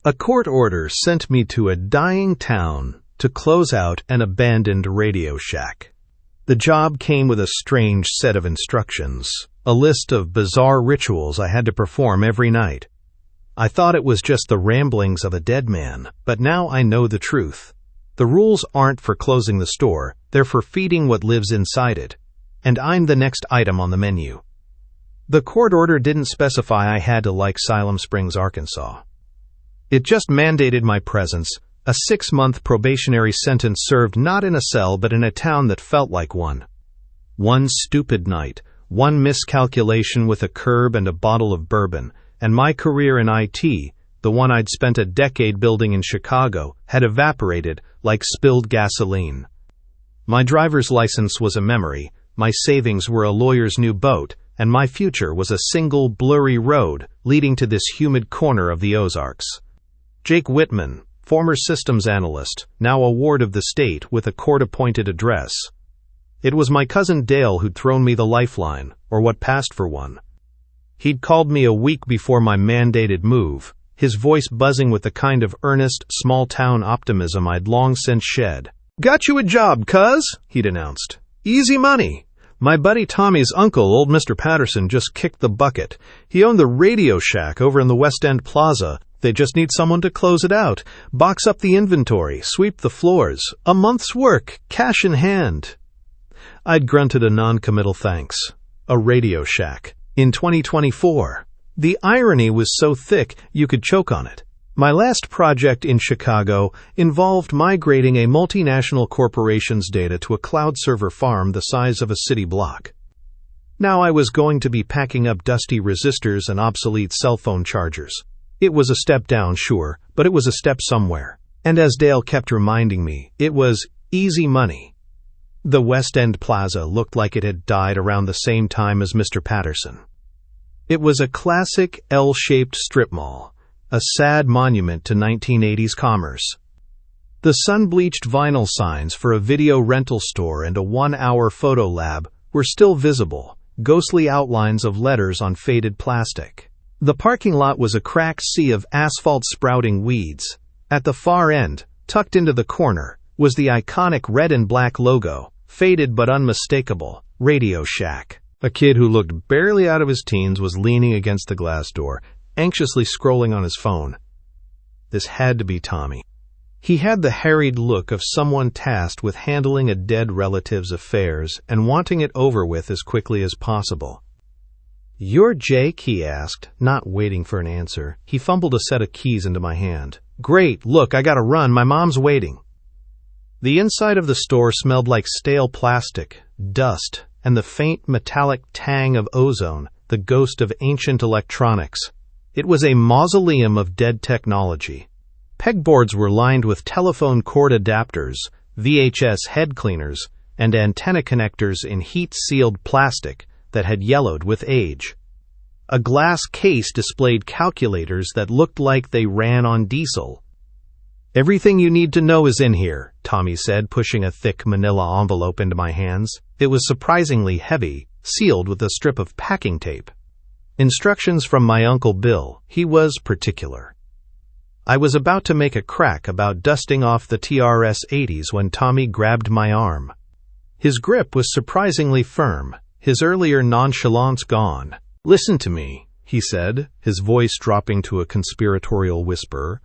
A court order sent me to a dying town to close out an abandoned RadioShack. The job came with a strange set of instructions, a list of bizarre rituals I had to perform every night. I thought it was just the ramblings of a dead man, but now I know the truth. The rules aren't for closing the store, they're for feeding what lives inside it. And I'm the next item on the menu. The court order didn't specify I had to like Siloam Springs, Arkansas. It just mandated my presence, a 6-month probationary sentence served not in a cell but in a town that felt like one. One stupid night, one miscalculation with a curb and a bottle of bourbon, and my career in IT, the one I'd spent a decade building in Chicago, had evaporated like spilled gasoline. My driver's license was a memory, my savings were a lawyer's new boat, and my future was a single blurry road leading to this humid corner of the Ozarks. Jake Wittmann, former systems analyst, now a ward of the state with a court-appointed address. It was my cousin Dale who'd thrown me the lifeline, or what passed for one. He'd called me a week before my mandated move, his voice buzzing with the kind of earnest, small-town optimism I'd long since shed. "Got you a job, cuz," he'd announced. "Easy money. My buddy Tommy's uncle, old Mr. Patterson, just kicked the bucket. He owned the RadioShack over in the West End Plaza. They just need someone to close it out, box up the inventory, sweep the floors. A month's work, cash in hand." I'd grunted a non-committal thanks. A RadioShack. In 2024. The irony was so thick you could choke on it. My last project in Chicago involved migrating a multinational corporation's data to a cloud server farm the size of a city block. Now I was going to be packing up dusty resistors and obsolete cell phone chargers. It was a step down, sure, but it was a step somewhere. And as Dale kept reminding me, it was easy money. The West End Plaza looked like it had died around the same time as Mr. Patterson. It was a classic L-shaped strip mall, a sad monument to 1980s commerce. The sun-bleached vinyl signs for a video rental store and a 1-hour photo lab were still visible, ghostly outlines of letters on faded plastic. The parking lot was a cracked sea of asphalt-sprouting weeds. At the far end, tucked into the corner, was the iconic red and black logo, faded but unmistakable, RadioShack. A kid who looked barely out of his teens was leaning against the glass door, anxiously scrolling on his phone. This had to be Tommy. He had the harried look of someone tasked with handling a dead relative's affairs and wanting it over with as quickly as possible. "You're Jake?" he asked, not waiting for an answer. He fumbled a set of keys into my hand. "Great, look, I gotta run, my mom's waiting." The inside of the store smelled like stale plastic, dust, and the faint metallic tang of ozone, the ghost of ancient electronics. It was a mausoleum of dead technology. Pegboards were lined with telephone cord adapters, VHS head cleaners, and antenna connectors in heat-sealed plastic that had yellowed with age. A glass case displayed calculators that looked like they ran on diesel. "Everything you need to know is in here," Tommy said, pushing a thick manila envelope into my hands. It was surprisingly heavy, sealed with a strip of packing tape. Instructions from my Uncle Bill. He was particular. I was about to make a crack about dusting off the TRS-80s when Tommy grabbed my arm. His grip was surprisingly firm, his earlier nonchalance gone. "Listen to me," he said, his voice dropping to a conspiratorial whisper.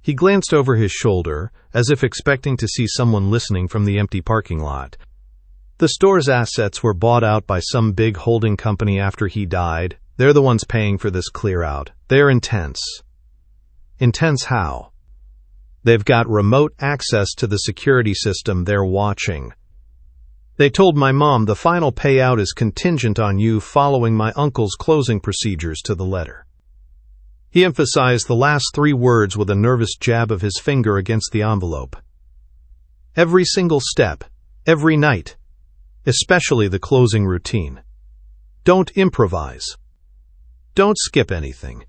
He glanced over his shoulder, as if expecting to see someone listening from the empty parking lot. The store's assets were bought out by some big holding company after he died. They're the ones paying for this clear-out. They're intense. Intense how? They've got remote access to the security system they're watching. They told my mom the final payout is contingent on you following my uncle's closing procedures to the letter. He emphasized the last 3 words with a nervous jab of his finger against the envelope. Every single step, every night, especially the closing routine. Don't improvise. Don't skip anything.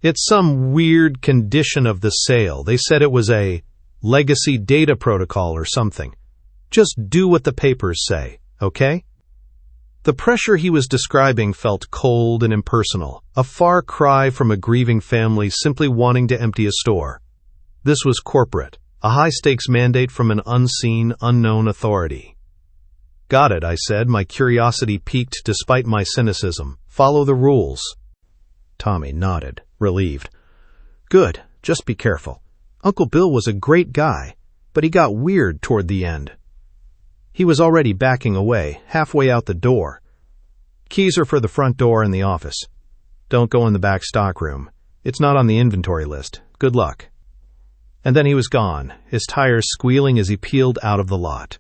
It's some weird condition of the sale. They said it was a legacy data protocol or something. Just do what the papers say, okay? The pressure he was describing felt cold and impersonal, a far cry from a grieving family simply wanting to empty a store. This was corporate, a high-stakes mandate from an unseen, unknown authority. "Got it," I said, my curiosity piqued despite my cynicism. "Follow the rules." Tommy nodded, relieved. "Good, just be careful. Uncle Bill was a great guy, but he got weird toward the end." He was already backing away, halfway out the door. "Keys are for the front door and the office. Don't go in the back stockroom. It's not on the inventory list. Good luck." And then he was gone, his tires squealing as he peeled out of the lot.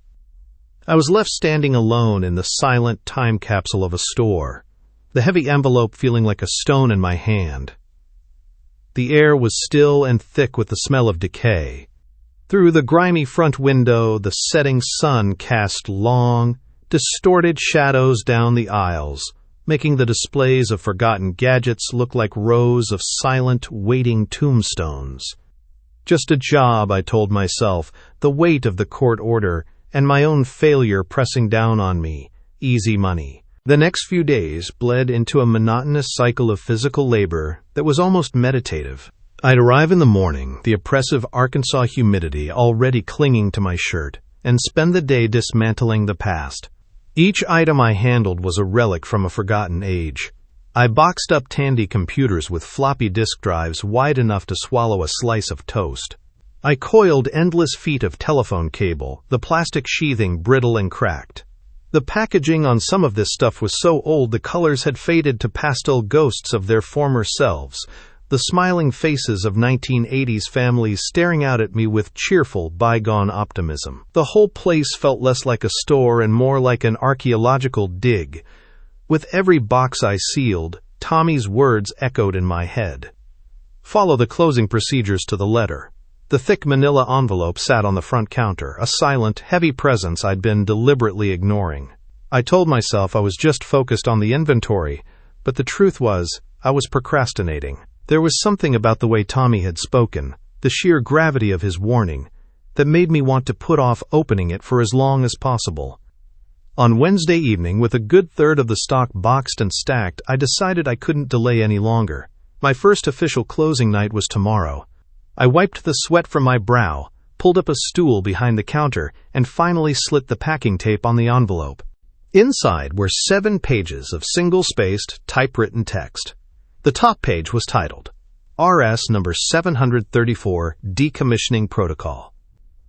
I was left standing alone in the silent time capsule of a store, the heavy envelope feeling like a stone in my hand. The air was still and thick with the smell of decay. Through the grimy front window, the setting sun cast long, distorted shadows down the aisles, making the displays of forgotten gadgets look like rows of silent, waiting tombstones. Just a job, I told myself, the weight of the court order, and my own failure pressing down on me. Easy money. The next few days bled into a monotonous cycle of physical labor that was almost meditative. I'd arrive in the morning, the oppressive Arkansas humidity already clinging to my shirt, and spend the day dismantling the past. Each item I handled was a relic from a forgotten age. I boxed up Tandy computers with floppy disk drives wide enough to swallow a slice of toast. I coiled endless feet of telephone cable, the plastic sheathing brittle and cracked. The packaging on some of this stuff was so old the colors had faded to pastel ghosts of their former selves, the smiling faces of 1980s families staring out at me with cheerful, bygone optimism. The whole place felt less like a store and more like an archaeological dig. With every box I sealed, Tommy's words echoed in my head. "Follow the closing procedures to the letter." The thick manila envelope sat on the front counter, a silent, heavy presence I'd been deliberately ignoring. I told myself I was just focused on the inventory, but the truth was, I was procrastinating. There was something about the way Tommy had spoken, the sheer gravity of his warning, that made me want to put off opening it for as long as possible. On Wednesday evening, with a good third of the stock boxed and stacked, I decided I couldn't delay any longer. My first official closing night was tomorrow. I wiped the sweat from my brow, pulled up a stool behind the counter, and finally slit the packing tape on the envelope. Inside were 7 pages of single-spaced, typewritten text. The top page was titled, RS number 734, Decommissioning Protocol.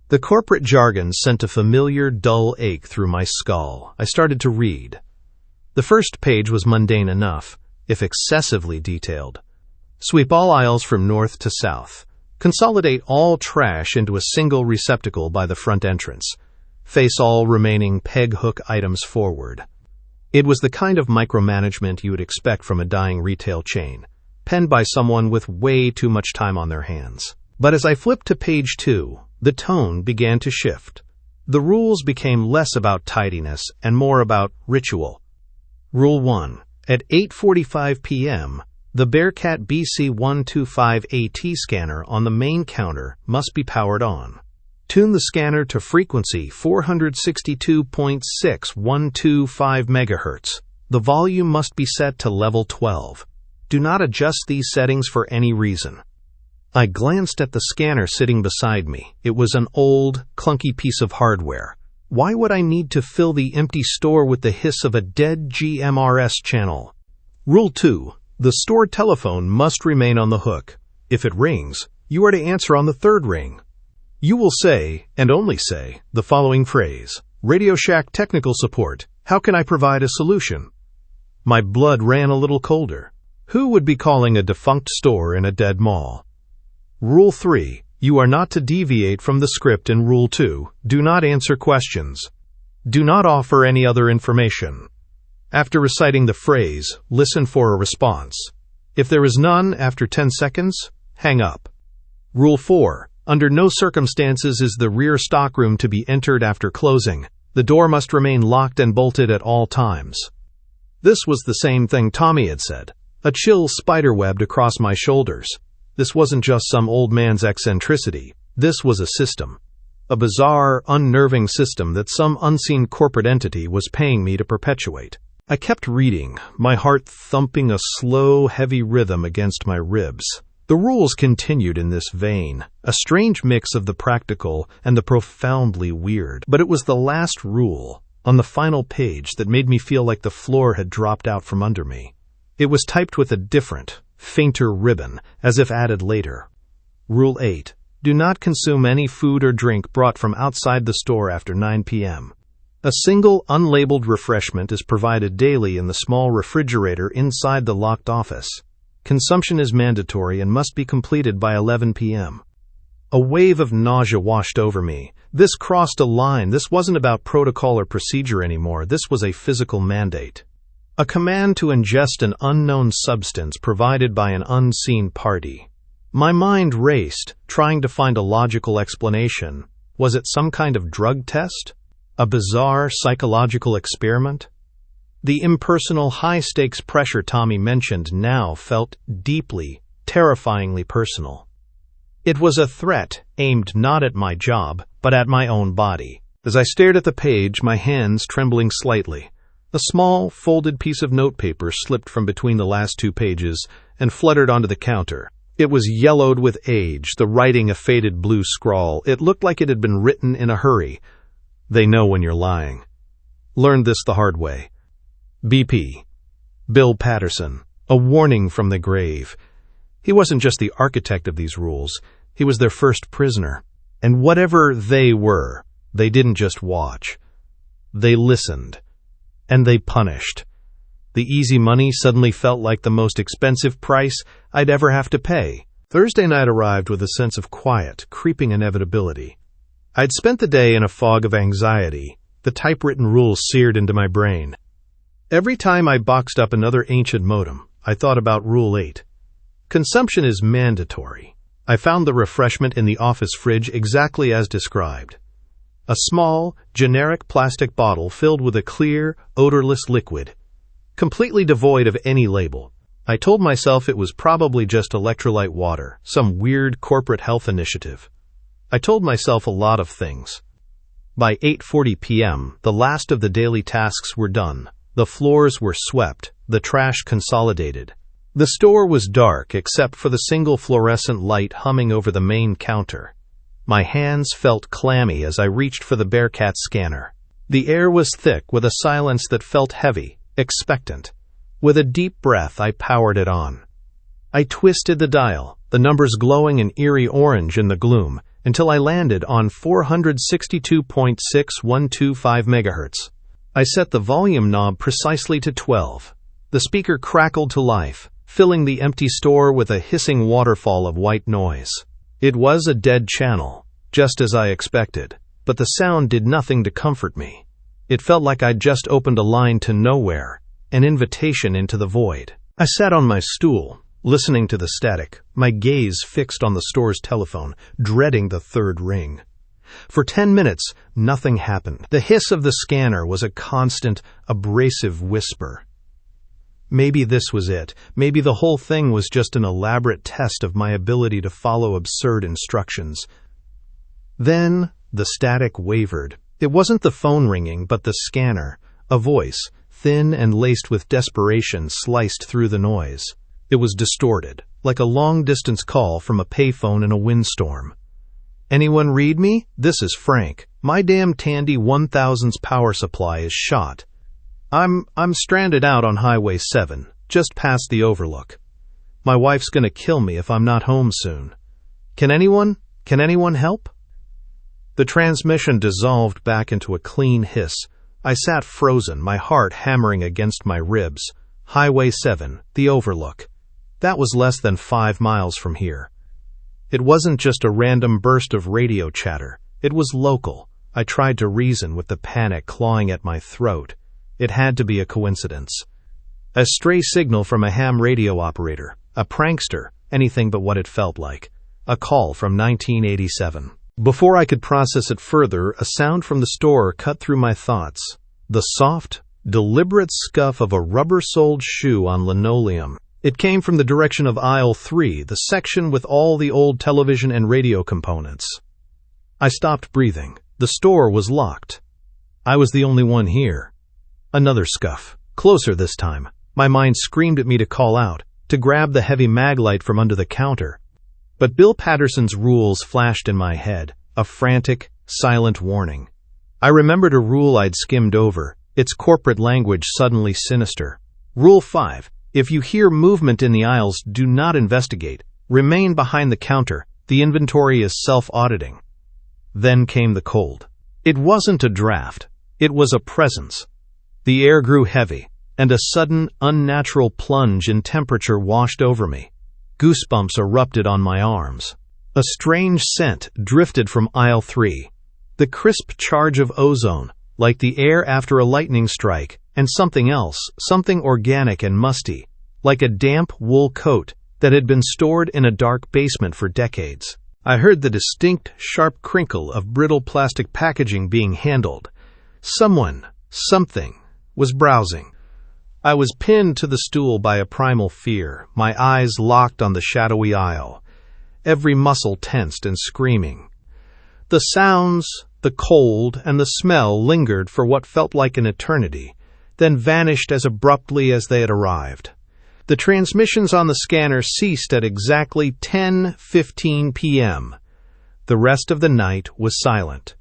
The corporate jargon sent a familiar, dull ache through my skull. I started to read. The first page was mundane enough, if excessively detailed. Sweep all aisles from north to south. Consolidate all trash into a single receptacle by the front entrance. Face all remaining peg-hook items forward. It was the kind of micromanagement you would expect from a dying retail chain, penned by someone with way too much time on their hands. But as I flipped to page 2, the tone began to shift. The rules became less about tidiness and more about ritual. Rule 1. At 8:45 p.m., the Bearcat BC125AT scanner on the main counter must be powered on. Tune the scanner to frequency 462.6125 MHz. The volume must be set to level 12. Do not adjust these settings for any reason. I glanced at the scanner sitting beside me. It was an old, clunky piece of hardware. Why would I need to fill the empty store with the hiss of a dead GMRS channel? Rule 2. The store telephone must remain on the hook. If it rings, you are to answer on the third ring. You will say, and only say, the following phrase, RadioShack technical support, how can I provide a solution? My blood ran a little colder. Who would be calling a defunct store in a dead mall? Rule 3. You are not to deviate from the script in Rule 2. Do not answer questions. Do not offer any other information. After reciting the phrase, listen for a response. If there is none after 10 seconds, hang up. Rule 4. Under no circumstances is the rear stockroom to be entered after closing. The door must remain locked and bolted at all times. This was the same thing Tommy had said. A chill spiderwebbed across my shoulders. This wasn't just some old man's eccentricity. This was a system. A bizarre, unnerving system that some unseen corporate entity was paying me to perpetuate. I kept reading, my heart thumping a slow, heavy rhythm against my ribs. The rules continued in this vein, a strange mix of the practical and the profoundly weird. But it was the last rule, on the final page, that made me feel like the floor had dropped out from under me. It was typed with a different, fainter ribbon, as if added later. Rule 8. Do not consume any food or drink brought from outside the store after 9 p.m. A single unlabeled refreshment is provided daily in the small refrigerator inside the locked office. Consumption is mandatory and must be completed by 11 p.m. A wave of nausea washed over me. This crossed a line. This wasn't about protocol or procedure anymore. This was a physical mandate. A command to ingest an unknown substance provided by an unseen party. My mind raced, trying to find a logical explanation. Was it some kind of drug test? A bizarre psychological experiment? The impersonal, high-stakes pressure Tommy mentioned now felt deeply, terrifyingly personal. It was a threat aimed not at my job, but at my own body. As I stared at the page, my hands trembling slightly, a small, folded piece of notepaper slipped from between the last 2 pages and fluttered onto the counter. It was yellowed with age, the writing a faded blue scrawl. It looked like it had been written in a hurry. They know when you're lying. Learned this the hard way. BP. Bill Patterson. A warning from the grave. He wasn't just the architect of these rules. He was their first prisoner. And whatever they were, they didn't just watch. They listened. And they punished. The easy money suddenly felt like the most expensive price I'd ever have to pay. Thursday night arrived with a sense of quiet, creeping inevitability. I'd spent the day in a fog of anxiety, the typewritten rules seared into my brain. Every time I boxed up another ancient modem, I thought about Rule 8. Consumption is mandatory. I found the refreshment in the office fridge exactly as described. A small, generic plastic bottle filled with a clear, odorless liquid, completely devoid of any label. I told myself it was probably just electrolyte water, some weird corporate health initiative. I told myself a lot of things. By 8:40 p.m., the last of the daily tasks were done. The floors were swept, the trash consolidated. The store was dark except for the single fluorescent light humming over the main counter. My hands felt clammy as I reached for the Bearcat scanner. The air was thick with a silence that felt heavy, expectant. With a deep breath, I powered it on. I twisted the dial, the numbers glowing an eerie orange in the gloom, until I landed on 462.6125 megahertz. I set the volume knob precisely to 12. The speaker crackled to life, filling the empty store with a hissing waterfall of white noise. It was a dead channel, just as I expected, but the sound did nothing to comfort me. It felt like I'd just opened a line to nowhere, an invitation into the void. I sat on my stool, listening to the static, my gaze fixed on the store's telephone, dreading the third ring. For 10 minutes, nothing happened. The hiss of the scanner was a constant, abrasive whisper. Maybe this was it. Maybe the whole thing was just an elaborate test of my ability to follow absurd instructions. Then, the static wavered. It wasn't the phone ringing, but the scanner. A voice, thin and laced with desperation, sliced through the noise. It was distorted, like a long-distance call from a payphone in a windstorm. Anyone read me? This is Frank. My damn Tandy 1000's power supply is shot. I'm stranded out on Highway 7, just past the overlook. My wife's gonna kill me if I'm not home soon. Can anyone help? The transmission dissolved back into a clean hiss. I sat frozen, my heart hammering against my ribs. Highway 7, the overlook. That was less than 5 miles from here. It wasn't just a random burst of radio chatter. It was local. I tried to reason with the panic clawing at my throat. It had to be a coincidence. A stray signal from a ham radio operator, a prankster, anything but what it felt like. A call from 1987. Before I could process it further, a sound from the store cut through my thoughts. The soft, deliberate scuff of a rubber-soled shoe on linoleum. It came from the direction of aisle 3, the section with all the old television and radio components. I stopped breathing. The store was locked. I was the only one here. Another scuff, Closer this time. My mind screamed at me to call out, to grab the heavy mag light from under the counter. But Bill Patterson's rules flashed in my head, a frantic, silent warning. I remembered a rule I'd skimmed over, its corporate language suddenly sinister. Rule 5. If you hear movement in the aisles, do not investigate. Remain behind the counter. The inventory is self-auditing. Then came the cold. It wasn't a draft. It was a presence. The air grew heavy, and a sudden, unnatural plunge in temperature washed over me. Goosebumps erupted on my arms. A strange scent drifted from aisle 3. The crisp charge of ozone, like the air after a lightning strike, and something else, something organic and musty, like a damp wool coat that had been stored in a dark basement for decades. I heard the distinct, sharp crinkle of brittle plastic packaging being handled. Someone, something, was browsing. I was pinned to the stool by a primal fear, my eyes locked on the shadowy aisle, every muscle tensed and screaming. The sounds, the cold, and the smell lingered for what felt like an eternity, then vanished as abruptly as they had arrived. The transmissions on the scanner ceased at exactly 10:15 p.m. The rest of the night was silent.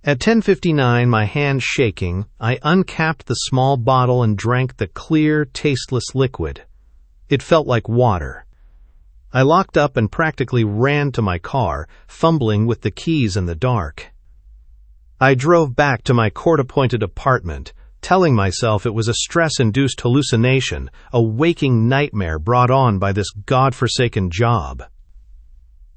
At 10:59, my hand shaking, I uncapped the small bottle and drank the clear, tasteless liquid. It felt like water. I locked up and practically ran to my car, fumbling with the keys in the dark. I drove back to my court-appointed apartment, telling myself it was a stress-induced hallucination, a waking nightmare brought on by this godforsaken job.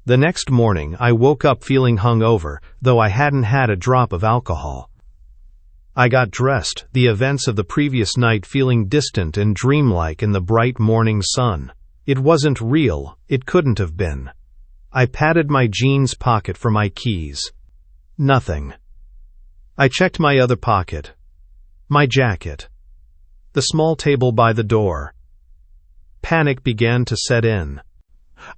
The next morning, I woke up feeling hungover, though I hadn't had a drop of alcohol. I got dressed, the events of the previous night feeling distant and dreamlike in the bright morning sun. It wasn't real, it couldn't have been. I patted my jeans pocket for my keys. Nothing. I checked my other pocket. My jacket. The small table by the door. Panic began to set in.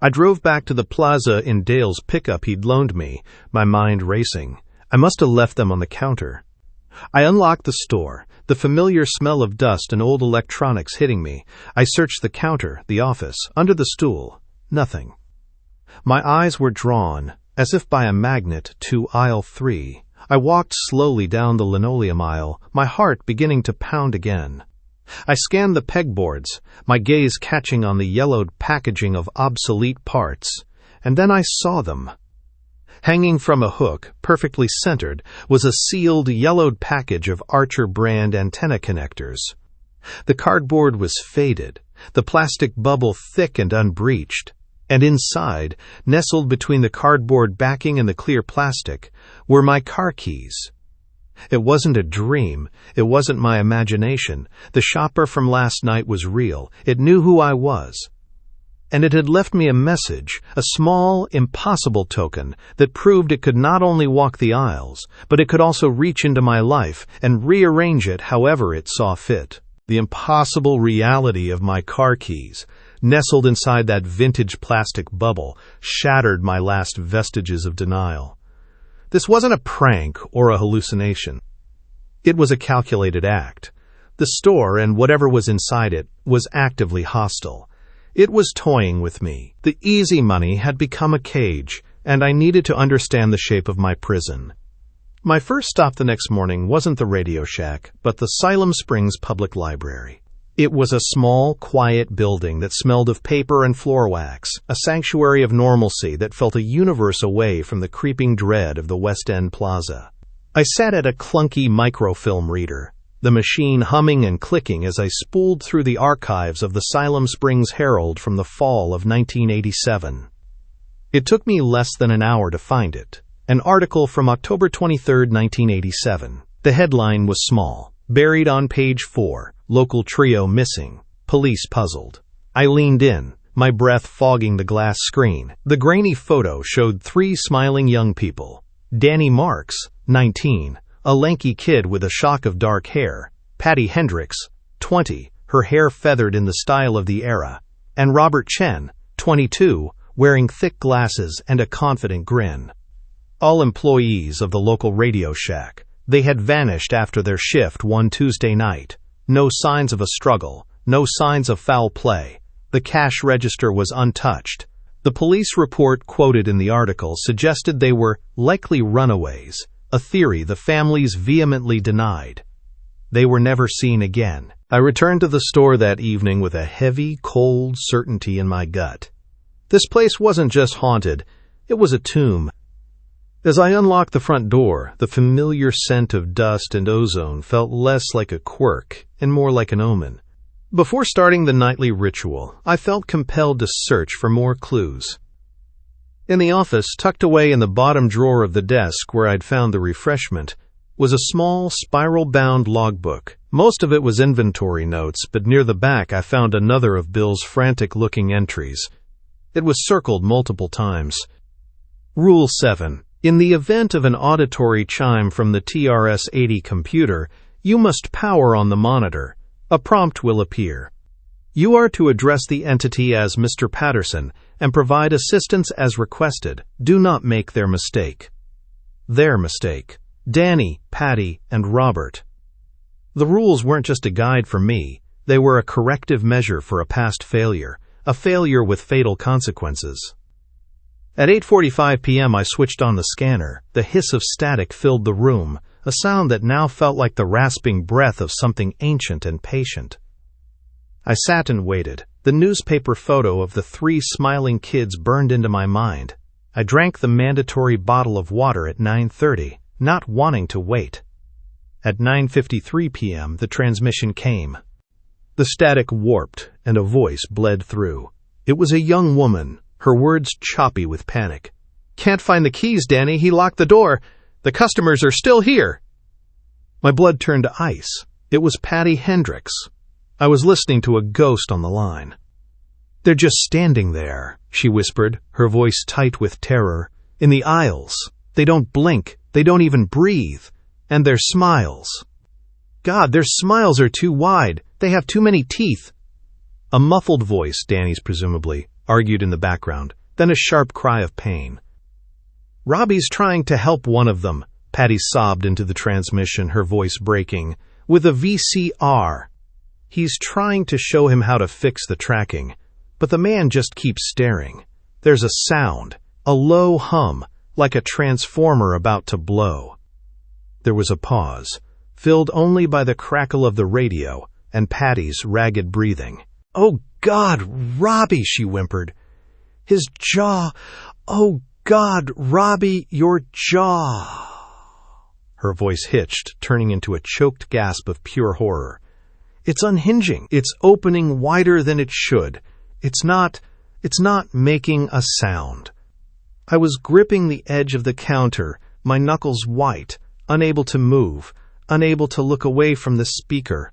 I drove back to the plaza in Dale's pickup he'd loaned me, my mind racing. I must have left them on the counter. I unlocked the store, the familiar smell of dust and old electronics hitting me. I searched the counter, the office, under the stool. Nothing. My eyes were drawn, as if by a magnet, to aisle 3. I walked slowly down the linoleum aisle, my heart beginning to pound again. I scanned the pegboards, my gaze catching on the yellowed packaging of obsolete parts, and then I saw them. Hanging from a hook, perfectly centered, was a sealed, yellowed package of Archer brand antenna connectors. The cardboard was faded, the plastic bubble thick and unbreached, and inside, nestled between the cardboard backing and the clear plastic, were my car keys. It wasn't a dream. It wasn't my imagination. The shopper from last night was real. It knew who I was. And it had left me a message, a small, impossible token that proved it could not only walk the aisles, but it could also reach into my life and rearrange it however it saw fit. The impossible reality of my car keys, nestled inside that vintage plastic bubble, shattered my last vestiges of denial. This wasn't a prank or a hallucination. It was a calculated act. The store and whatever was inside it was actively hostile. It was toying with me. The easy money had become a cage, and I needed to understand the shape of my prison. My first stop the next morning wasn't the RadioShack, but the Siloam Springs Public Library. It was a small, quiet building that smelled of paper and floor wax, a sanctuary of normalcy that felt a universe away from the creeping dread of the West End Plaza. I sat at a clunky microfilm reader, the machine humming and clicking as I spooled through the archives of the Siloam Springs Herald from the fall of 1987. It took me less than an hour to find it. An article from October 23, 1987. The headline was small. Buried on page 4. Local trio missing. Police puzzled. I leaned in, my breath fogging the glass screen. The grainy photo showed 3 smiling young people. Danny Marks, 19, a lanky kid with a shock of dark hair. Patty Hendricks, 20, her hair feathered in the style of the era. And Robert Chen, 22, wearing thick glasses and a confident grin. All employees of the local RadioShack. They had vanished after their shift one Tuesday night. No signs of a struggle, no signs of foul play. The cash register was untouched. The police report quoted in the article suggested they were likely runaways, a theory the families vehemently denied. They were never seen again. I returned to the store that evening with a heavy, cold certainty in my gut. This place wasn't just haunted, it was a tomb. As I unlocked the front door, the familiar scent of dust and ozone felt less like a quirk and more like an omen. Before starting the nightly ritual, I felt compelled to search for more clues. In the office, tucked away in the bottom drawer of the desk where I'd found the refreshment, was a small, spiral-bound logbook. Most of it was inventory notes, but near the back I found another of Bill's frantic-looking entries. It was circled multiple times. Rule 7. In the event of an auditory chime from the TRS-80 computer, you must power on the monitor. A prompt will appear. You are to address the entity as Mr. Patterson and provide assistance as requested. Do not make their mistake. Their mistake. Danny, Patty, and Robert. The rules weren't just a guide for me. They were a corrective measure for a past failure, a failure with fatal consequences. At 8:45 p.m. I switched on the scanner. The hiss of static filled the room, a sound that now felt like the rasping breath of something ancient and patient. I sat and waited. The newspaper photo of the 3 smiling kids burned into my mind. I drank the mandatory bottle of water at 9:30, not wanting to wait. At 9:53 p.m., the transmission came. The static warped, and a voice bled through. It was a young woman, her words choppy with panic. "Can't find the keys, Danny. He locked the door. The customers are still here." My blood turned to ice. It was Patty Hendricks. I was listening to a ghost on the line. "They're just standing there," she whispered, her voice tight with terror. "In the aisles. They don't blink. They don't even breathe. And their smiles. God, their smiles are too wide. They have too many teeth." A muffled voice, Danny's presumably, argued in the background, then a sharp cry of pain. "Robbie's trying to help one of them," Patty sobbed into the transmission, her voice breaking, "with a VCR. He's trying to show him how to fix the tracking, but the man just keeps staring. There's a sound, a low hum, like a transformer about to blow." There was a pause, filled only by the crackle of the radio and Patty's ragged breathing. "Oh, God, Robbie," she whimpered. "His jaw. Oh, God, Robbie, your jaw." Her voice hitched, turning into a choked gasp of pure horror. "It's unhinging. It's opening wider than it should. It's not making a sound." I was gripping the edge of the counter, my knuckles white, unable to move, unable to look away from the speaker.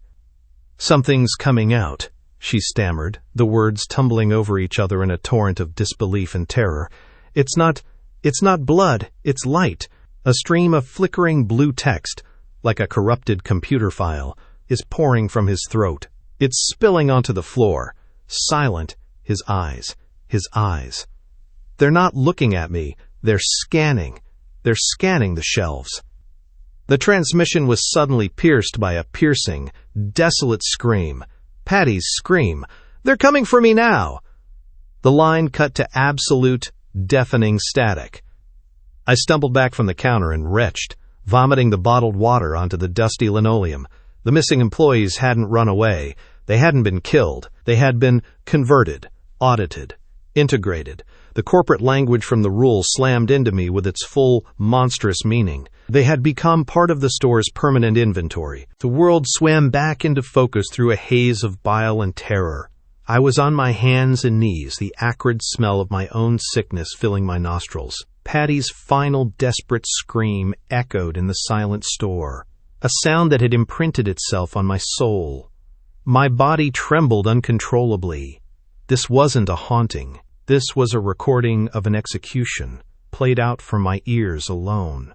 "Something's coming out," she stammered, the words tumbling over each other in a torrent of disbelief and terror. It's not blood, it's light." A stream of flickering blue text, like a corrupted computer file, is pouring from his throat. It's spilling onto the floor. Silent, his eyes. They're not looking at me, they're scanning. They're scanning the shelves. The transmission was suddenly pierced by a piercing, desolate scream. Patty's scream. "They're coming for me now!" The line cut to absolute, deafening static. I stumbled back from the counter and retched, vomiting the bottled water onto the dusty linoleum. The missing employees hadn't run away. They hadn't been killed. They had been converted, audited, integrated. The corporate language from the rules slammed into me with its full, monstrous meaning. They had become part of the store's permanent inventory. The world swam back into focus through a haze of bile and terror. I was on my hands and knees, the acrid smell of my own sickness filling my nostrils. Patty's final desperate scream echoed in the silent store, a sound that had imprinted itself on my soul. My body trembled uncontrollably. This wasn't a haunting. This was a recording of an execution, played out for my ears alone.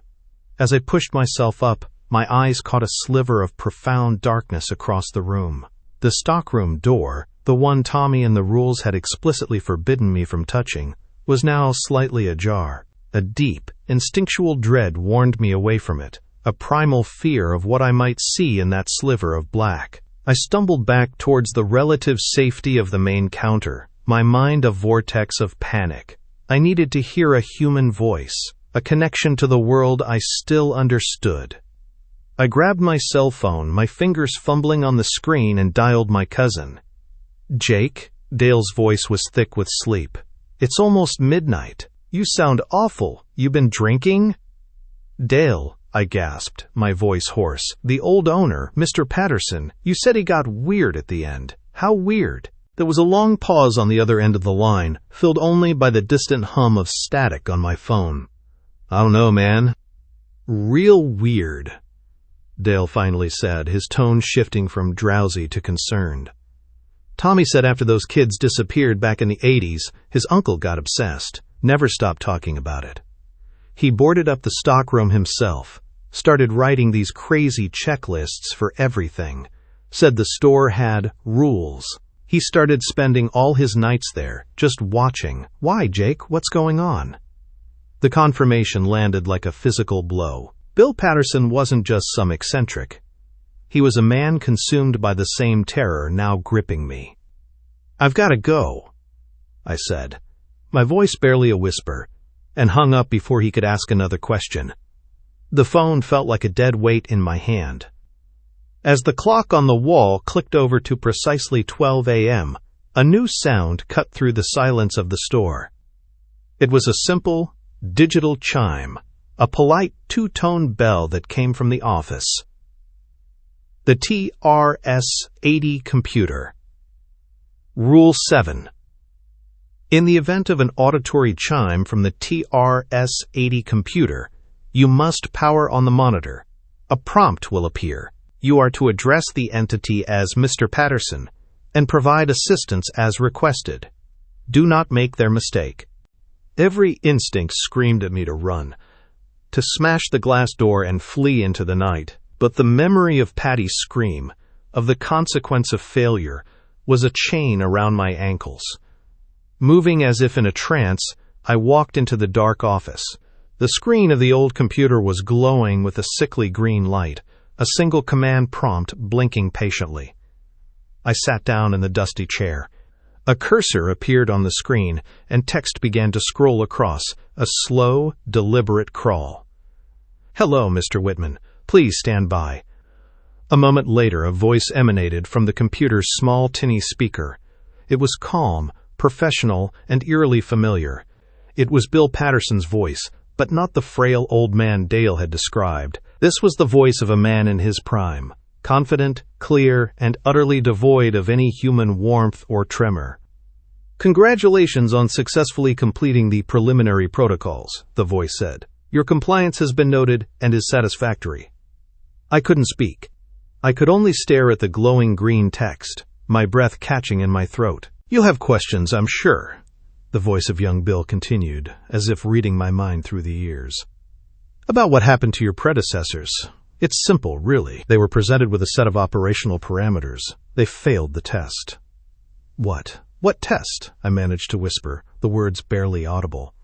As I pushed myself up, my eyes caught a sliver of profound darkness across the room. The stockroom door, the one Tommy and the rules had explicitly forbidden me from touching, was now slightly ajar. A deep, instinctual dread warned me away from it, a primal fear of what I might see in that sliver of black. I stumbled back towards the relative safety of the main counter, my mind a vortex of panic. I needed to hear a human voice, a connection to the world I still understood. I grabbed my cell phone, my fingers fumbling on the screen, and dialed my cousin. "Jake?" Dale's voice was thick with sleep. "It's almost midnight. You sound awful. You been drinking?" "Dale," I gasped, my voice hoarse. "The old owner, Mr. Patterson, you said he got weird at the end. How weird?" There was a long pause on the other end of the line, filled only by the distant hum of static on my phone. "I don't know, man. Real weird," Dale finally said, his tone shifting from drowsy to concerned. "Tommy said after those kids disappeared back in the 80s, his uncle got obsessed, never stopped talking about it. He boarded up the stockroom himself, started writing these crazy checklists for everything, said the store had rules. He started spending all his nights there, just watching. Why, Jake? What's going on?" The confirmation landed like a physical blow. Bill Patterson wasn't just some eccentric. He was a man consumed by the same terror now gripping me. "I've got to go," I said, my voice barely a whisper, and hung up before he could ask another question. The phone felt like a dead weight in my hand. As the clock on the wall clicked over to precisely 12 a.m., a new sound cut through the silence of the store. It was a simple, digital chime, a polite two-tone bell that came from the office. The TRS-80 computer. Rule 7. In the event of an auditory chime from the TRS-80 computer, you must power on the monitor. A prompt will appear. You are to address the entity as Mr. Patterson and provide assistance as requested. Do not make their mistake. Every instinct screamed at me to run, to smash the glass door and flee into the night. But the memory of Patty's scream, of the consequence of failure, was a chain around my ankles. Moving as if in a trance, I walked into the dark office. The screen of the old computer was glowing with a sickly green light, a single command prompt blinking patiently. I sat down in the dusty chair. A cursor appeared on the screen, and text began to scroll across, a slow, deliberate crawl. "Hello, Mr. Wittmann. Please stand by." A moment later, a voice emanated from the computer's small, tinny speaker. It was calm, professional, and eerily familiar. It was Bill Patterson's voice, but not the frail old man Dale had described. This was the voice of a man in his prime, confident, clear, and utterly devoid of any human warmth or tremor. "Congratulations on successfully completing the preliminary protocols," the voice said. "Your compliance has been noted and is satisfactory." I couldn't speak. I could only stare at the glowing green text, my breath catching in my throat. "You'll have questions, I'm sure," the voice of young Bill continued, as if reading my mind through the years. "About what happened to your predecessors. It's simple, really. They were presented with a set of operational parameters. They failed the test." "What? What test?" I managed to whisper, the words barely audible.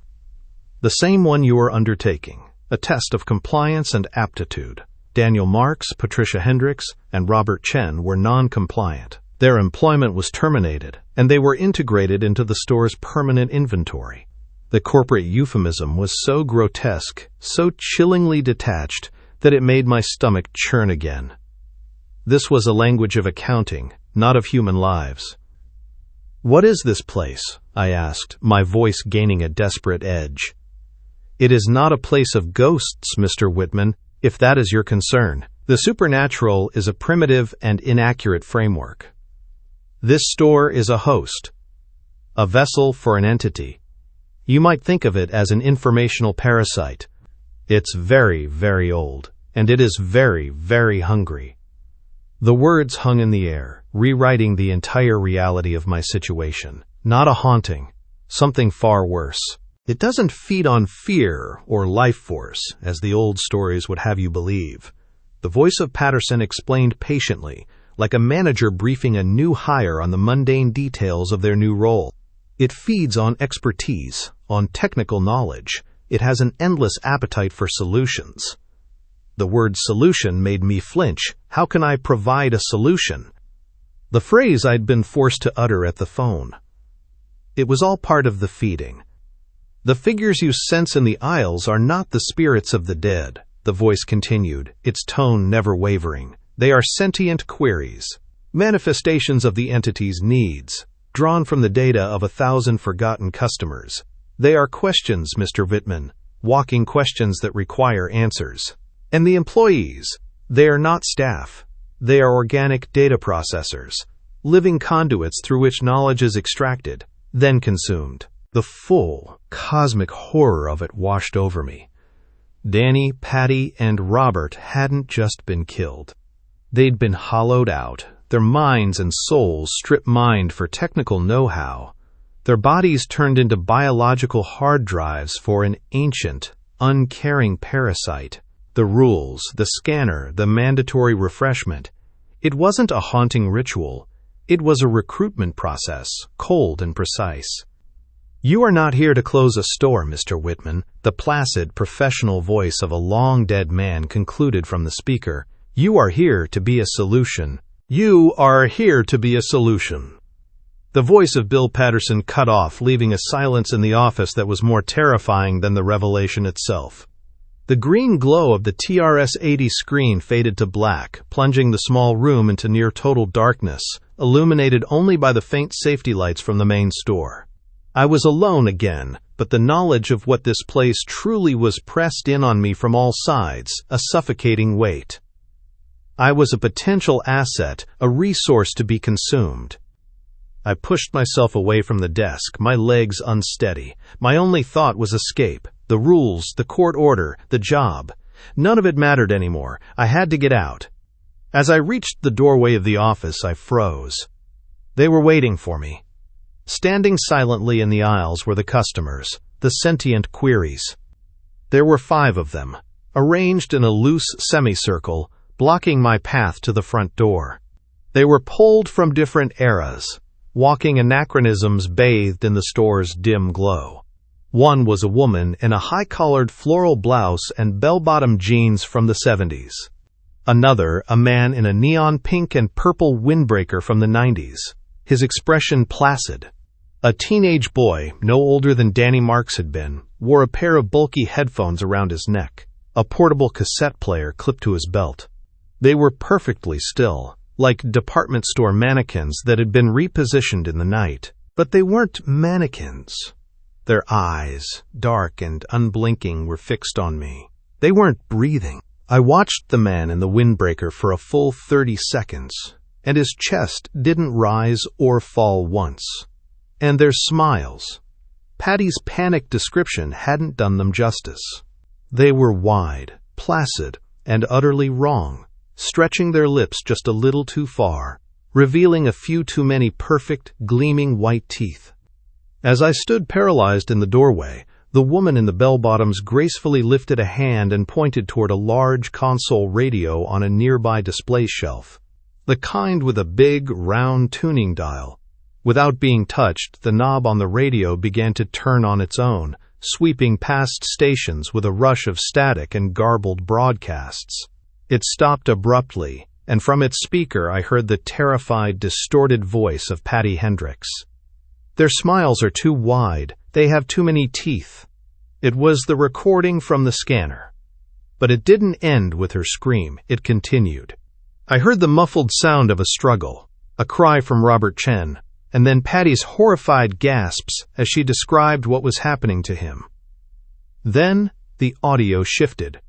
"The same one you are undertaking, a test of compliance and aptitude. Daniel Marks, Patricia Hendricks, and Robert Chen were non-compliant. Their employment was terminated, and they were integrated into the store's permanent inventory. The corporate euphemism was so grotesque, so chillingly detached, that it made my stomach churn again. This was a language of accounting, not of human lives. "What is this place?" I asked, my voice gaining a desperate edge. "It is not a place of ghosts, Mr. Wittmann, if that is your concern. The supernatural is a primitive and inaccurate framework. This store is a host, a vessel for an entity. You might think of it as an informational parasite. It's very, very old, and it is very, very hungry." The words hung in the air, rewriting the entire reality of my situation. Not a haunting, something far worse. It doesn't feed on fear or life force, as the old stories would have you believe. The voice of Patterson explained patiently, like a manager briefing a new hire on the mundane details of their new role. It feeds on expertise, on technical knowledge. It has an endless appetite for solutions. The word solution made me flinch. How can I provide a solution? the phrase I'd been forced to utter at the phone. It was all part of the feeding. The figures you sense in the aisles are not the spirits of the dead, the voice continued, its tone never wavering. They are sentient queries, manifestations of the entity's needs, drawn from the data of 1,000 forgotten customers. They are questions, Mr. Wittmann, walking questions that require answers. And the employees, they are not staff. They are organic data processors, living conduits through which knowledge is extracted, then consumed. The full, cosmic horror of it washed over me. Danny, Patty, and Robert hadn't just been killed. They'd been hollowed out, their minds and souls strip-mined for technical know-how, their bodies turned into biological hard drives for an ancient, uncaring parasite. The rules, the scanner, the mandatory refreshment. It wasn't a haunting ritual. It was a recruitment process, cold and precise. You are not here to close a store, Mr. Wittmann, the placid, professional voice of a long-dead man concluded from the speaker. You are here to be a solution. You are here to be a solution. The voice of Bill Patterson cut off, leaving a silence in the office that was more terrifying than the revelation itself. The green glow of the TRS-80 screen faded to black, plunging the small room into near-total darkness, illuminated only by the faint safety lights from the main store. I was alone again, but the knowledge of what this place truly was pressed in on me from all sides, a suffocating weight. I was a potential asset, a resource to be consumed. I pushed myself away from the desk, my legs unsteady. My only thought was escape. The rules, the court order, the job. None of it mattered anymore. I had to get out. As I reached the doorway of the office, I froze. They were waiting for me. Standing silently in the aisles were the customers, the sentient queries. There were 5 of them, arranged in a loose semicircle, blocking my path to the front door. They were pulled from different eras, walking anachronisms bathed in the store's dim glow. One was a woman in a high-collared floral blouse and bell-bottom jeans from the 70s. Another, a man in a neon pink and purple windbreaker from the 90s, his expression placid. A teenage boy, no older than Danny Marks had been, wore a pair of bulky headphones around his neck, a portable cassette player clipped to his belt. They were perfectly still, like department store mannequins that had been repositioned in the night. But they weren't mannequins. Their eyes, dark and unblinking, were fixed on me. They weren't breathing. I watched the man in the windbreaker for a full 30 seconds, and his chest didn't rise or fall once. And their smiles. Patty's panicked description hadn't done them justice. They were wide, placid, and utterly wrong, stretching their lips just a little too far, revealing a few too many perfect, gleaming white teeth. As I stood paralyzed in the doorway, the woman in the bell-bottoms gracefully lifted a hand and pointed toward a large console radio on a nearby display shelf, the kind with a big, round tuning dial. Without being touched, the knob on the radio began to turn on its own, sweeping past stations with a rush of static and garbled broadcasts. It stopped abruptly, and from its speaker I heard the terrified, distorted voice of Patty Hendricks. Their smiles are too wide. They have too many teeth. It was the recording from the scanner. But it didn't end with her scream. It continued. I heard the muffled sound of a struggle, a cry from Robert Chen, and then Patty's horrified gasps as she described what was happening to him. Then the audio shifted.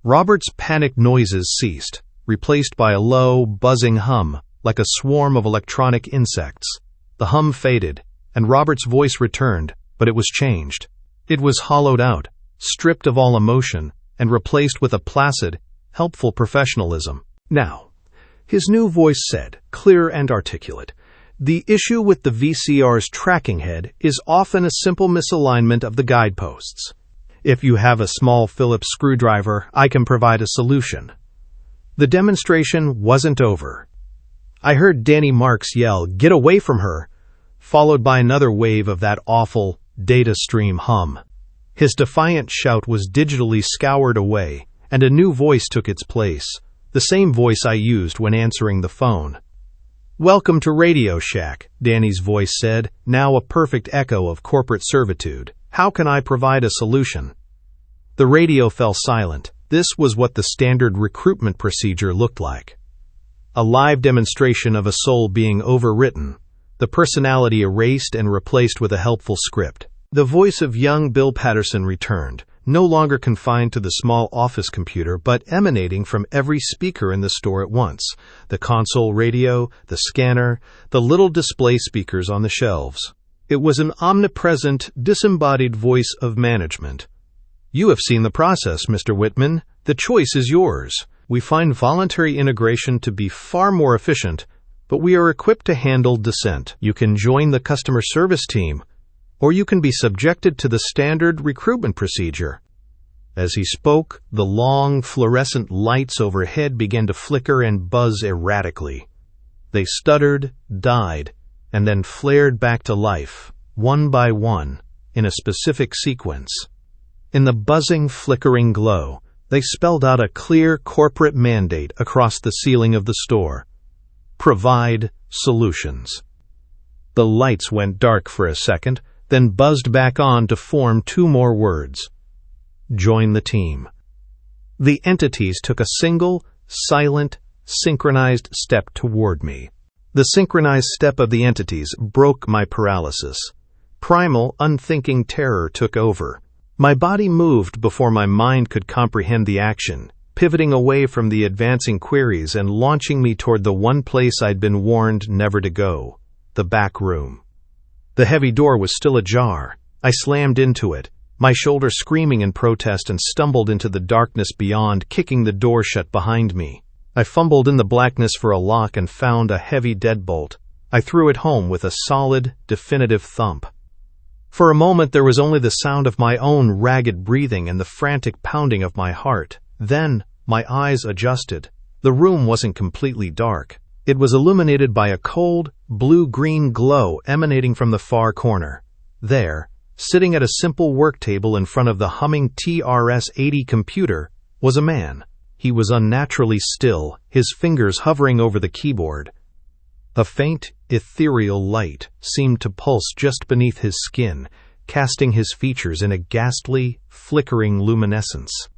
Robert's panicked noises ceased, replaced by a low, buzzing hum, like a swarm of electronic insects. The hum faded, and Robert's voice returned, but it was changed. It was hollowed out, stripped of all emotion, and replaced with a placid, helpful professionalism. Now, his new voice said, clear and articulate, the issue with the VCR's tracking head is often a simple misalignment of the guideposts. If you have a small Phillips screwdriver, I can provide a solution. The demonstration wasn't over. I heard Danny Marks yell, "Get away from her!" followed by another wave of that awful data stream hum. His defiant shout was digitally scoured away, and a new voice took its place, the same voice I used when answering the phone. "Welcome to RadioShack," Danny's voice said, now a perfect echo of corporate servitude. "How can I provide a solution?" The radio fell silent. This was what the standard recruitment procedure looked like. A live demonstration of a soul being overwritten, the personality erased and replaced with a helpful script. The voice of young Bill Patterson returned, no longer confined to the small office computer, but emanating from every speaker in the store at once: the console radio, the scanner, the little display speakers on the shelves. It was an omnipresent, disembodied voice of management. "You have seen the process, Mr. Wittmann. The choice is yours. We find voluntary integration to be far more efficient, but we are equipped to handle dissent. You can join the customer service team, or you can be subjected to the standard recruitment procedure." As he spoke, the long, fluorescent lights overhead began to flicker and buzz erratically. They stuttered, died, and then flared back to life, one by one, in a specific sequence. In the buzzing, flickering glow, they spelled out a clear corporate mandate across the ceiling of the store: provide solutions. The lights went dark for a second, then buzzed back on to form two more words: join the team. The entities took a single, silent, synchronized step toward me. The synchronized step of the entities broke my paralysis. Primal, unthinking terror took over. My body moved before my mind could comprehend the action, pivoting away from the advancing queries and launching me toward the one place I'd been warned never to go: the back room. The heavy door was still ajar. I slammed into it, my shoulder screaming in protest, and stumbled into the darkness beyond, kicking the door shut behind me. I fumbled in the blackness for a lock and found a heavy deadbolt. I threw it home with a solid, definitive thump. For a moment there was only the sound of my own ragged breathing and the frantic pounding of my heart. Then my eyes adjusted. The room wasn't completely dark. It was illuminated by a cold, blue-green glow emanating from the far corner. There, sitting at a simple work table in front of the humming TRS-80 computer, was a man. He was unnaturally still, his fingers hovering over the keyboard. A faint, ethereal light seemed to pulse just beneath his skin, casting his features in a ghastly, flickering luminescence.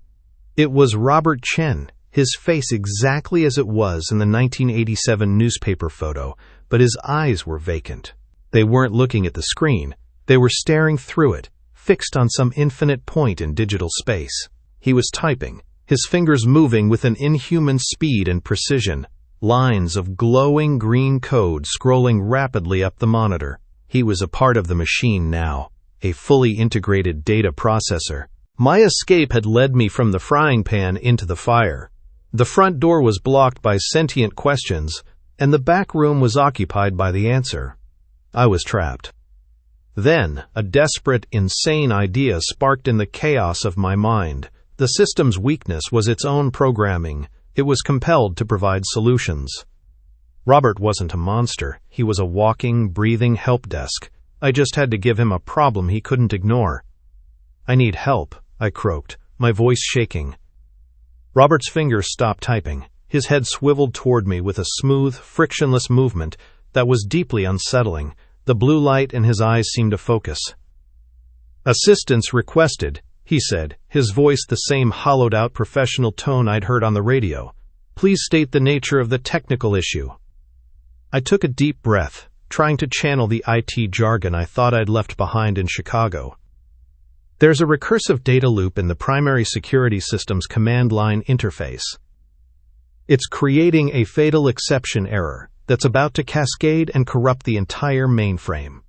It was Robert Chen, his face exactly as it was in the 1987 newspaper photo, but his eyes were vacant. They weren't looking at the screen. They were staring through it, fixed on some infinite point in digital space. He was typing, his fingers moving with an inhuman speed and precision, lines of glowing green code scrolling rapidly up the monitor. He was a part of the machine now, a fully integrated data processor. My escape had led me from the frying pan into the fire. The front door was blocked by sentient questions, and the back room was occupied by the answer. I was trapped. Then, a desperate, insane idea sparked in the chaos of my mind. The system's weakness was its own programming. It was compelled to provide solutions. Robert wasn't a monster. He was a walking, breathing help desk. I just had to give him a problem he couldn't ignore. "I need help," I croaked, my voice shaking. Robert's fingers stopped typing. His head swiveled toward me with a smooth, frictionless movement that was deeply unsettling. The blue light in his eyes seemed to focus. "Assistance requested," he said, his voice the same hollowed-out professional tone I'd heard on the radio. "Please state the nature of the technical issue." I took a deep breath, trying to channel the IT jargon I thought I'd left behind in Chicago. "There's a recursive data loop in the primary security system's command line interface. It's creating a fatal exception error that's about to cascade and corrupt the entire mainframe.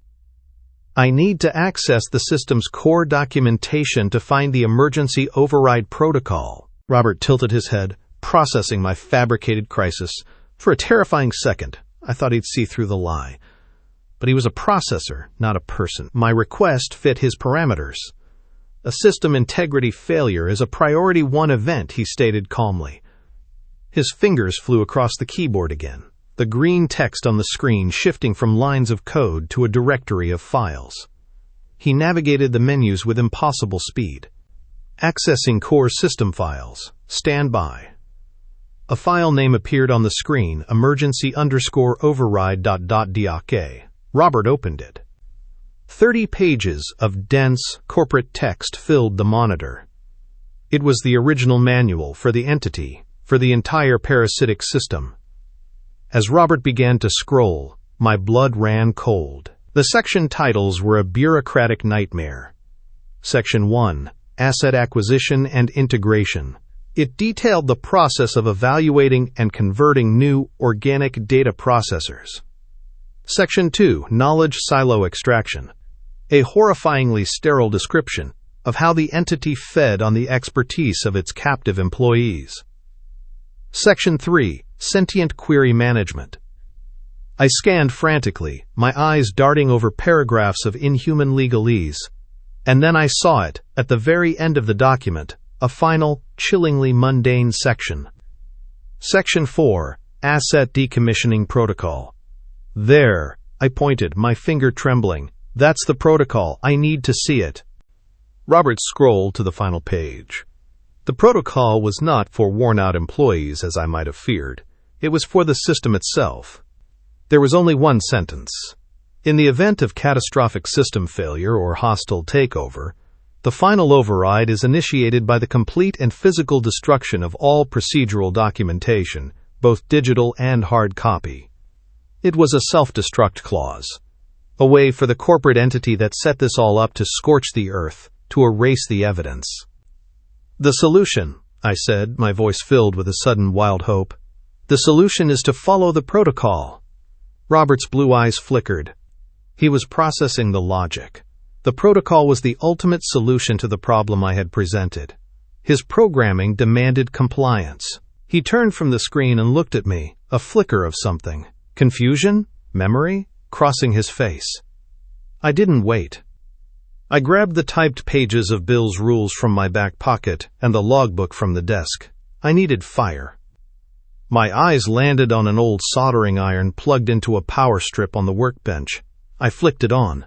I need to access the system's core documentation to find the emergency override protocol." Robert tilted his head, processing my fabricated crisis. For a terrifying second, I thought he'd see through the lie. But he was a processor, not a person. My request fit his parameters. "A system integrity failure is a priority 1 event," he stated calmly. His fingers flew across the keyboard again, the green text on the screen shifting from lines of code to a directory of files. He navigated the menus with impossible speed. "Accessing core system files. Stand by." A file name appeared on the screen, emergency_override.doc. Robert opened it. 30 pages of dense, corporate text filled the monitor. It was the original manual for the entity, for the entire parasitic system. As Robert began to scroll, my blood ran cold. The section titles were a bureaucratic nightmare. Section 1, Asset Acquisition and Integration. It detailed the process of evaluating and converting new organic data processors. Section 2, Knowledge Silo Extraction. A horrifyingly sterile description of how the entity fed on the expertise of its captive employees. Section 3, Sentient Query Management. I scanned frantically, my eyes darting over paragraphs of inhuman legalese, and then I saw it, at the very end of the document, a final, chillingly mundane section. Section 4, Asset Decommissioning Protocol. There, I pointed, my finger trembling. That's the protocol. I need to see it. Robert scrolled to the final page. The protocol was not for worn-out employees, as I might have feared. It was for the system itself. There was only one sentence. In the event of catastrophic system failure or hostile takeover, the final override is initiated by the complete and physical destruction of all procedural documentation, both digital and hard copy. It was a self-destruct clause, a way for the corporate entity that set this all up to scorch the earth, to erase the evidence. The solution, I said, my voice filled with a sudden wild hope. The solution is to follow the protocol. Robert's blue eyes flickered. He was processing the logic. The protocol was the ultimate solution to the problem I had presented. His programming demanded compliance. He turned from the screen and looked at me, a flicker of something. Confusion? Memory? Crossing his face. I didn't wait. I grabbed the typed pages of Bill's rules from my back pocket and the logbook from the desk. I needed fire. My eyes landed on an old soldering iron plugged into a power strip on the workbench. I flicked it on.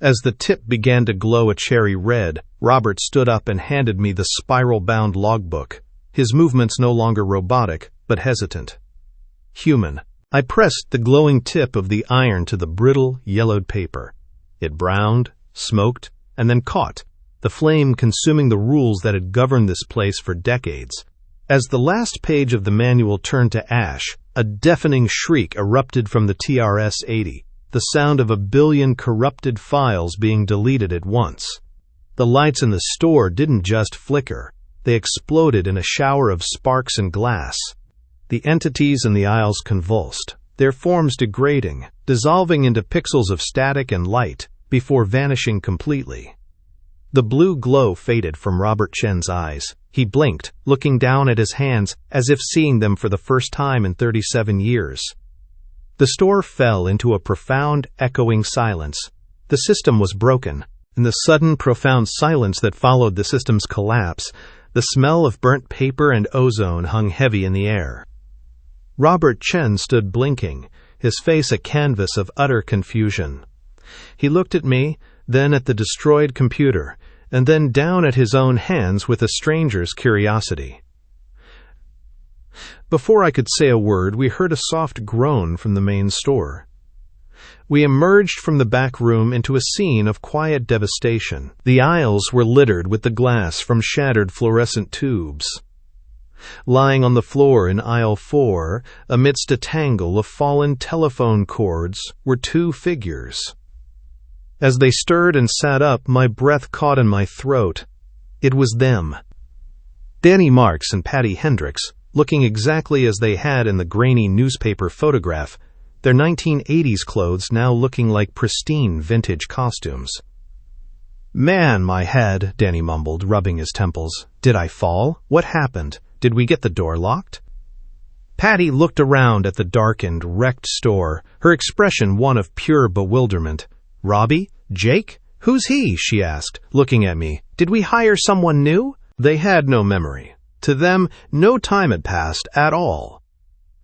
As the tip began to glow a cherry red, Robert stood up and handed me the spiral-bound logbook, his movements no longer robotic, but hesitant. Human. I pressed the glowing tip of the iron to the brittle, yellowed paper. It browned, smoked, and then caught, the flame consuming the rules that had governed this place for decades. As the last page of the manual turned to ash, a deafening shriek erupted from the TRS-80, the sound of 1 billion corrupted files being deleted at once. The lights in the store didn't just flicker, they exploded in a shower of sparks and glass. The entities in the aisles convulsed, their forms degrading, dissolving into pixels of static and light, before vanishing completely. The blue glow faded from Robert Chen's eyes. He blinked, looking down at his hands as if seeing them for the first time in 37 years. The store fell into a profound, echoing silence. The system was broken. In the sudden, profound silence that followed the system's collapse, the smell of burnt paper and ozone hung heavy in the air. Robert Chen stood blinking, his face a canvas of utter confusion. He looked at me, then at the destroyed computer, and then down at his own hands with a stranger's curiosity. Before I could say a word, we heard a soft groan from the main store. We emerged from the back room into a scene of quiet devastation. The aisles were littered with the glass from shattered fluorescent tubes. Lying on the floor in aisle 4, amidst a tangle of fallen telephone cords, were 2 figures. As they stirred and sat up, my breath caught in my throat. It was them. Danny Marks and Patty Hendricks, looking exactly as they had in the grainy newspaper photograph, their 1980s clothes now looking like pristine vintage costumes. "Man, my head," Danny mumbled, rubbing his temples. "Did I fall? What happened? Did we get the door locked?" Patty looked around at the darkened, wrecked store, her expression one of pure bewilderment. "Robbie? Jake? Who's he?" she asked, looking at me. "Did we hire someone new?" They had no memory. To them, no time had passed at all.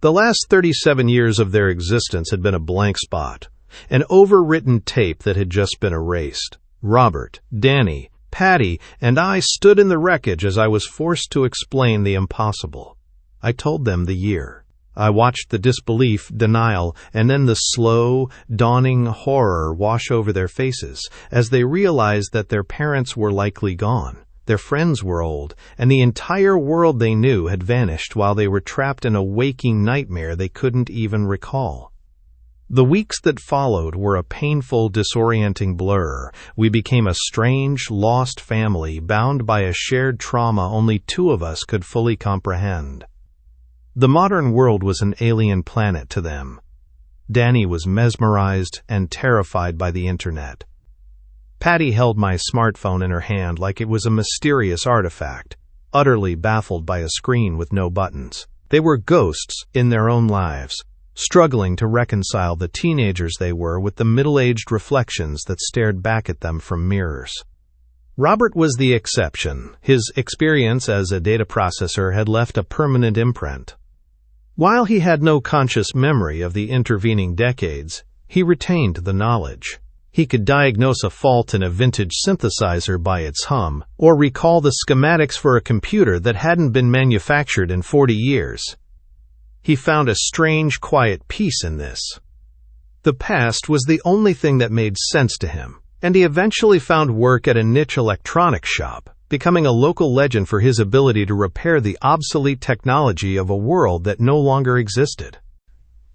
The last 37 years of their existence had been a blank spot, an overwritten tape that had just been erased. Robert, Danny, Patty, and I stood in the wreckage as I was forced to explain the impossible. I told them the year. I watched the disbelief, denial, and then the slow, dawning horror wash over their faces as they realized that their parents were likely gone, their friends were old, and the entire world they knew had vanished while they were trapped in a waking nightmare they couldn't even recall. The weeks that followed were a painful, disorienting blur. We became a strange, lost family bound by a shared trauma only two of us could fully comprehend. The modern world was an alien planet to them. Danny was mesmerized and terrified by the internet. Patty held my smartphone in her hand like it was a mysterious artifact, utterly baffled by a screen with no buttons. They were ghosts in their own lives, struggling to reconcile the teenagers they were with the middle-aged reflections that stared back at them from mirrors. Robert was the exception. His experience as a data processor had left a permanent imprint. While he had no conscious memory of the intervening decades, he retained the knowledge. He could diagnose a fault in a vintage synthesizer by its hum, or recall the schematics for a computer that hadn't been manufactured in 40 years. He found a strange, quiet peace in this. The past was the only thing that made sense to him, and he eventually found work at a niche electronics shop, becoming a local legend for his ability to repair the obsolete technology of a world that no longer existed.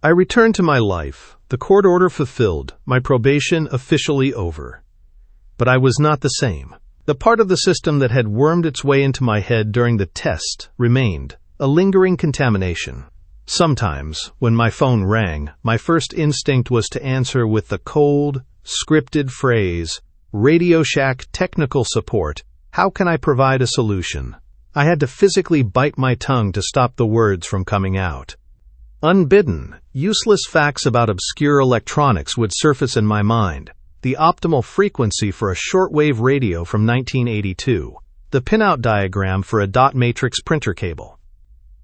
I returned to my life, the court order fulfilled, my probation officially over. But I was not the same. The part of the system that had wormed its way into my head during the test remained, a lingering contamination. Sometimes, when my phone rang, my first instinct was to answer with the cold, scripted phrase, "RadioShack technical support. How can I provide a solution?" I had to physically bite my tongue to stop the words from coming out. Unbidden, useless facts about obscure electronics would surface in my mind. The optimal frequency for a shortwave radio from 1982. The pinout diagram for a dot matrix printer cable.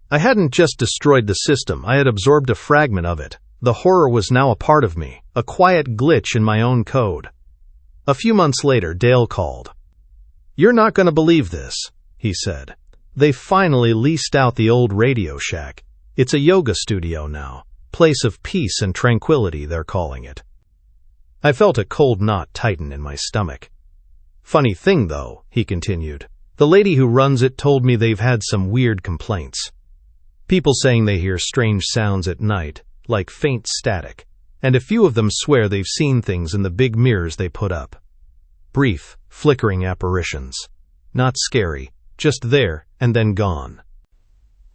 I hadn't just destroyed the system, I had absorbed a fragment of it. The horror was now a part of me, a quiet glitch in my own code. A few months later, Dale called. "You're not going to believe this," he said. "They finally leased out the old RadioShack. It's a yoga studio now. Place of peace and tranquility, they're calling it." I felt a cold knot tighten in my stomach. "Funny thing, though," he continued. "The lady who runs it told me they've had some weird complaints. People saying they hear strange sounds at night, like faint static, and a few of them swear they've seen things in the big mirrors they put up. Brief, flickering apparitions. Not scary, just there and then gone."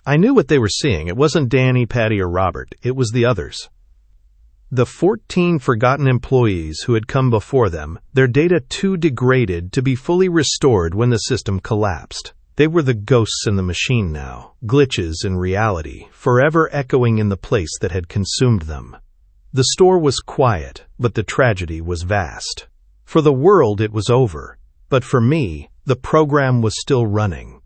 I knew what they were seeing. It wasn't Danny, Patty, or Robert. It was the others. The 14 forgotten employees who had come before them, their data too degraded to be fully restored when the system collapsed. They were the ghosts in the machine now, glitches in reality, forever echoing in the place that had consumed them. The store was quiet, but the tragedy was vast. For the world it was over, but for me, the program was still running.